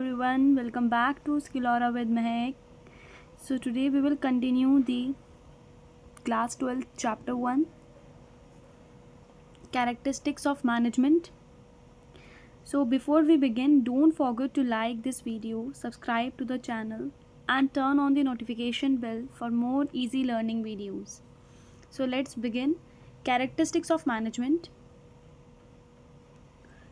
Everyone, welcome back to Skillora with Mehak. So today we will continue the class 12 chapter 1 characteristics of management. So before we begin, don't forget to like this video, subscribe to the channel and turn on the notification bell for more easy learning videos. So let's begin. Characteristics of management.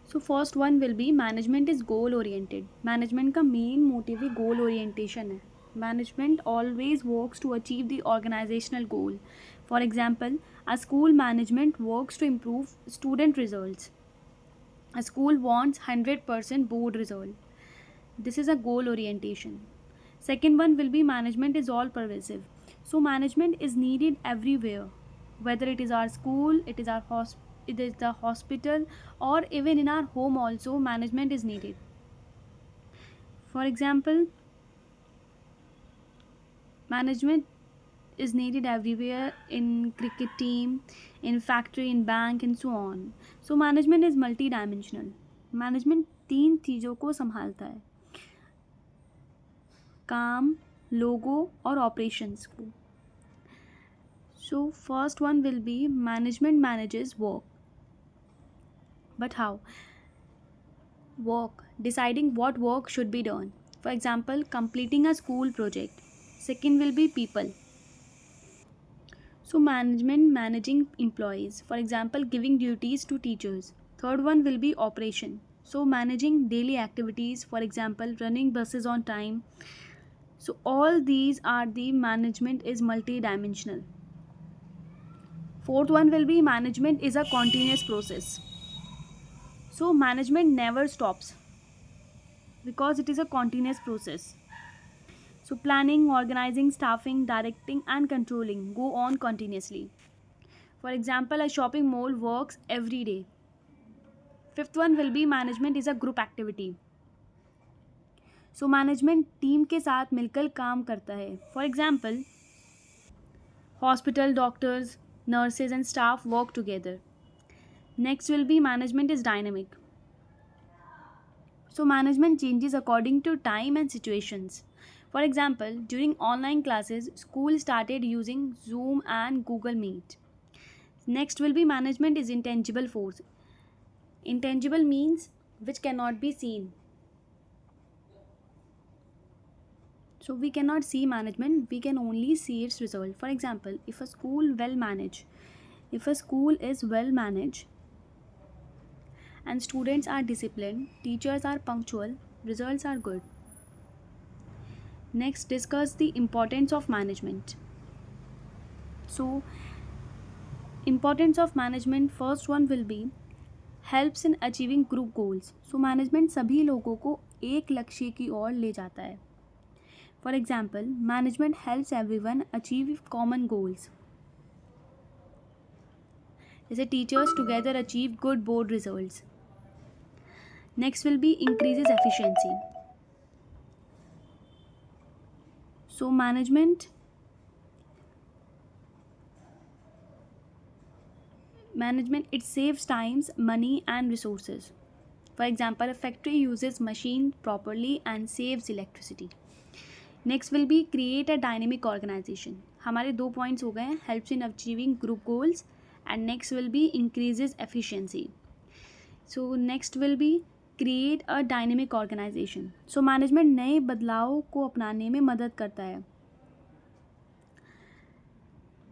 So first one will be management is goal oriented. Management का main motive ही goal orientation है. Management always works to achieve the organizational goal. For example, a school management works to improve student results. A school wants 100% board result. This is a goal orientation. Second one will be management is all pervasive. So management is needed everywhere, whether it is our school, it is it is the hospital, or even in our home also management is needed. For example, management is needed everywhere in cricket team, in factory, in bank and so on. So management is multi-dimensional. Management तीन चीज़ों को संभालता है, काम, लोगो और operations को. So first one will be management manages work. But how? Work, deciding what work should be done. For example, completing a school project. Second will be people. So management managing employees. For example, giving duties to teachers. Third one will be operation. So managing daily activities. For example, running buses on time. So all these are the management is multi-dimensional. Fourth one will be management is a continuous process. So management never stops because it is a continuous process. So planning, organizing, staffing, directing and controlling go on continuously. For example, a shopping mall works every day. Fifth one will be management is a group activity. So management team के साथ मिलकर काम करता है. For example, hospital, doctors, nurses and staff work together. Next will be management is dynamic. So management changes according to time and situations. For example, during online classes, school started using Zoom and Google Meet. Next will be management is intangible force. Intangible means which cannot be seen. So we cannot see management, we can only see its result. For example, if a school is well managed and students are disciplined, teachers are punctual, results are good. Next, discuss the importance of management. So importance of management, first one will be helps in achieving group goals. So management सभी लोगों को एक लक्ष्य की ओर ले जाता है. For example, management helps everyone achieve common goals. जैसे teachers together achieve good board results. Next will be increases efficiency. So management it saves times, money and resources. For example, a factory uses machine properly and saves electricity. Next will be create a dynamic organization. हमारे 2 points हो गए हैं, helps in achieving group goals and next will be increases efficiency. So next will be create a dynamic organization. So management नए बदलाव को अपनाने में मदद करता है.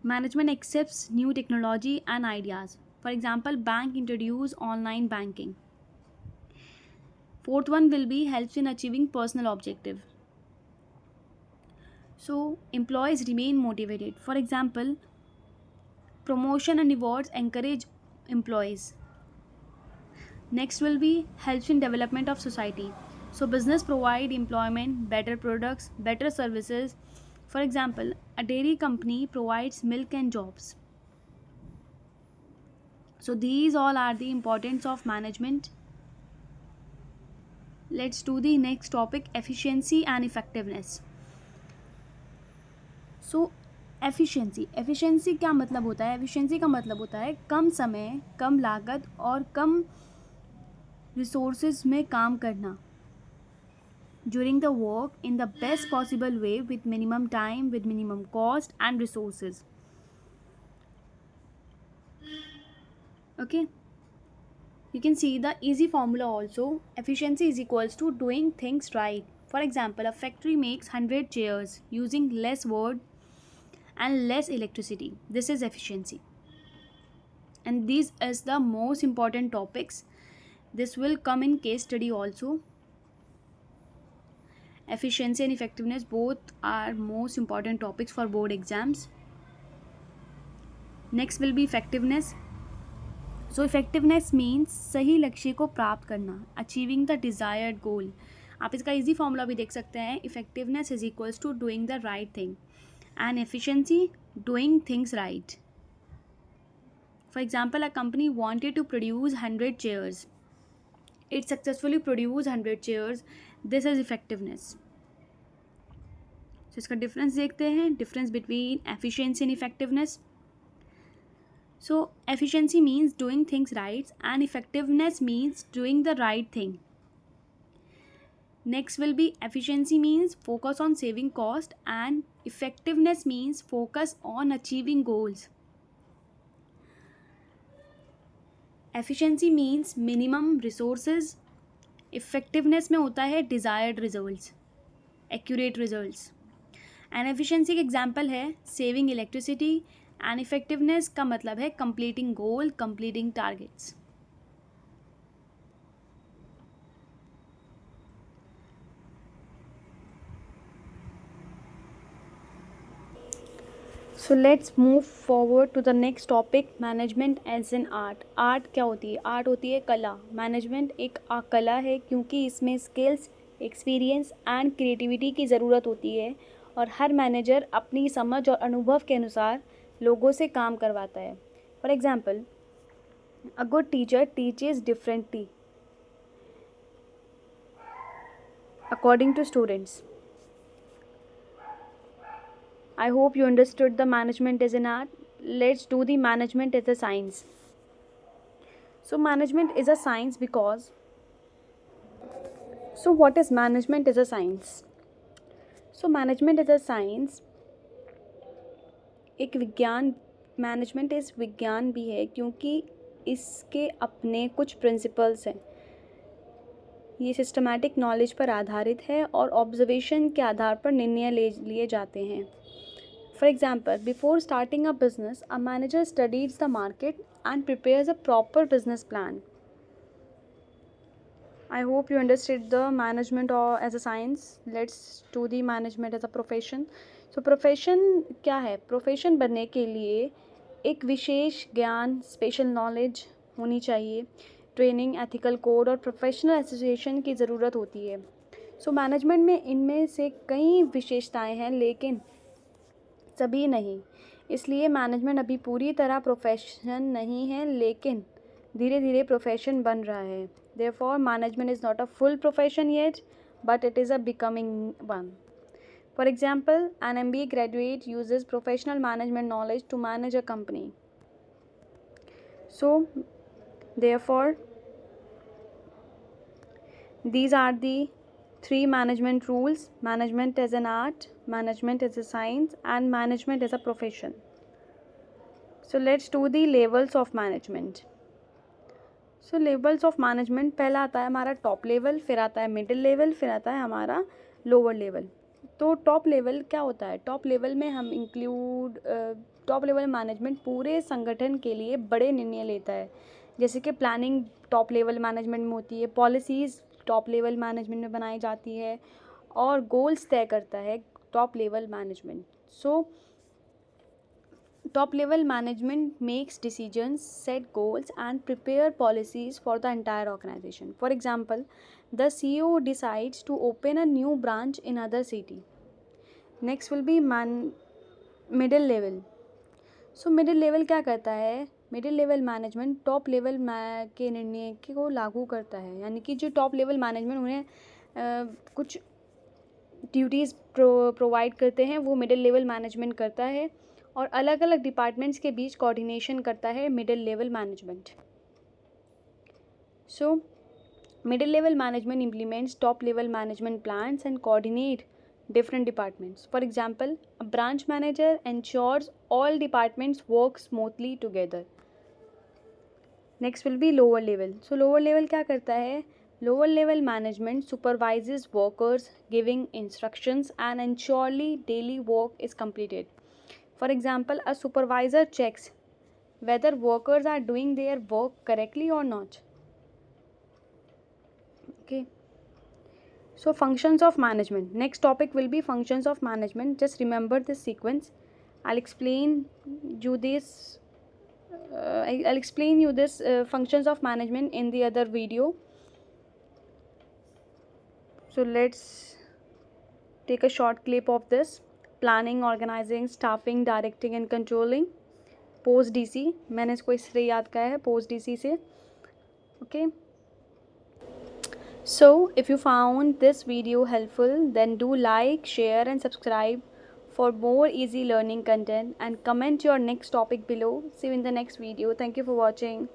Management accepts new technology and ideas. For example, bank introduce online banking. Fourth one will be helps in achieving personal objective. So employees remain motivated. For example, promotion and rewards encourage employees. Next will be helps in development of society. So business provide employment, better products, better services. For example, a dairy company provides milk and jobs. So these all are the importance of management. Let's do the next topic, efficiency and effectiveness. So efficiency क्या मतलब होता है? Efficiency का मतलब होता है कम समय, कम लागत और कम रिसोर्सेज में काम करना. during the work in the best possible way with minimum time, with minimum cost and resources. Okay, you can see the easy formula also. Efficiency is equals to doing things right. For example, a factory makes 100 chairs using less wood and less electricity. This is efficiency. And these is the most important topics. This will come in case study also. Efficiency and effectiveness both are most important topics for board exams. Next will be effectiveness. So effectiveness means सही लक्ष्य को प्राप्त करना, achieving the desired गोल. आप इसका easy formula भी देख सकते हैं. Effectiveness is equals to doing the right thing and efficiency doing things right. For example, a company wanted to produce 100 chairs. It successfully produced 100 chairs. This is effectiveness. So इसका difference देखते हैं. Difference between efficiency and effectiveness. So efficiency means doing things right and effectiveness means doing the right thing. Next will be efficiency means focus on saving cost and effectiveness means focus on achieving goals. Efficiency means minimum resources. Effectiveness में होता है desired results, accurate results. And efficiency का example है saving electricity and effectiveness का मतलब है completing goal, completing targets. So let's move forward to the next topic, management as an art. Art क्या होती है? Art होती है कला. Management एक कला है क्योंकि इसमें skills, experience and creativity की ज़रूरत होती है और हर मैनेजर अपनी समझ और अनुभव के अनुसार लोगों से काम करवाता है. For example, a good teacher teaches differently according to students. I hope you understood the management as an art. Let's do the management as a science. So management is a science because. So what is management as a science? So management as a science एक विज्ञान. Management इस विज्ञान भी है क्योंकि इसके अपने कुछ प्रिंसिपल्स हैं. ये सिस्टमैटिक नॉलेज पर आधारित है और ऑब्जर्वेशन के आधार पर निर्णय लिए जाते हैं. For example, before starting a business, a manager studies the market and prepares a proper business plan. I hope you understood the management as a science. Let's do the management as a profession. So profession क्या है? Profession बनने के लिए एक विशेष ज्ञान, special knowledge होनी चाहिए, training, ethical code और प्रोफेशनल एसोसिएशन की ज़रूरत होती है. सो मैनेजमेंट में इनमें से कई विशेषताएं हैं लेकिन सभी नहीं. इसलिए मैनेजमेंट अभी पूरी तरह प्रोफेशन नहीं है लेकिन धीरे धीरे प्रोफेशन बन रहा है. Therefore management is not a full profession yet but it is a becoming one. For example, an MBA graduate uses professional management knowledge to manage a company. So, therefore, these are the 3 management rules: management as an art, management as a science, and management as a profession. So, let's do the levels of management. So, levels of management पहला आता है हमारा top level, फिर आता है middle level, फिर आता है हमारा लोअर लेवल. तो टॉप लेवल क्या होता है? टॉप लेवल में हम टॉप लेवल मैनेजमेंट पूरे संगठन के लिए बड़े निर्णय लेता है. जैसे कि प्लानिंग टॉप लेवल मैनेजमेंट में होती है, पॉलिसीज़ टॉप लेवल मैनेजमेंट में बनाई जाती है और गोल्स तय करता है top level management. So top level management makes decisions, set goals and prepare policies for the entire organisation. For example, the CEO decides to open a new branch in other city. Next will be middle level. So middle level क्या करता है? Middle level management top level के निर्णय को लागू करता है. यानी कि जो टॉप लेवल मैनेजमेंट उन्हें कुछ ड्यूटीज़ प्रोवाइड करते हैं वो मिडिल लेवल मैनेजमेंट करता है और अलग अलग डिपार्टमेंट्स के बीच कोऑर्डिनेशन करता है middle level management. So Middle level management implements top level management plans and coordinate different departments. For example, a branch manager ensures all departments work smoothly together. Next will be lower level. So lower level क्या करता है? Lower level management supervises workers, giving instructions and ensurely daily work is completed. For example, a supervisor checks whether workers are doing their work correctly or not. Okay. So functions of management. Next topic will be functions of management. Just remember this sequence. I'll explain you this. I'll explain you this functions of management in the other video. So let's take a short clip of this. Planning, organizing, staffing, directing and controlling. Post DC, मैंने इसको इससे याद किया है post DC से. Okay. So if you found this video helpful, then do like, share and subscribe for more easy learning content and comment your next topic below. See you in the next video. Thank you for watching.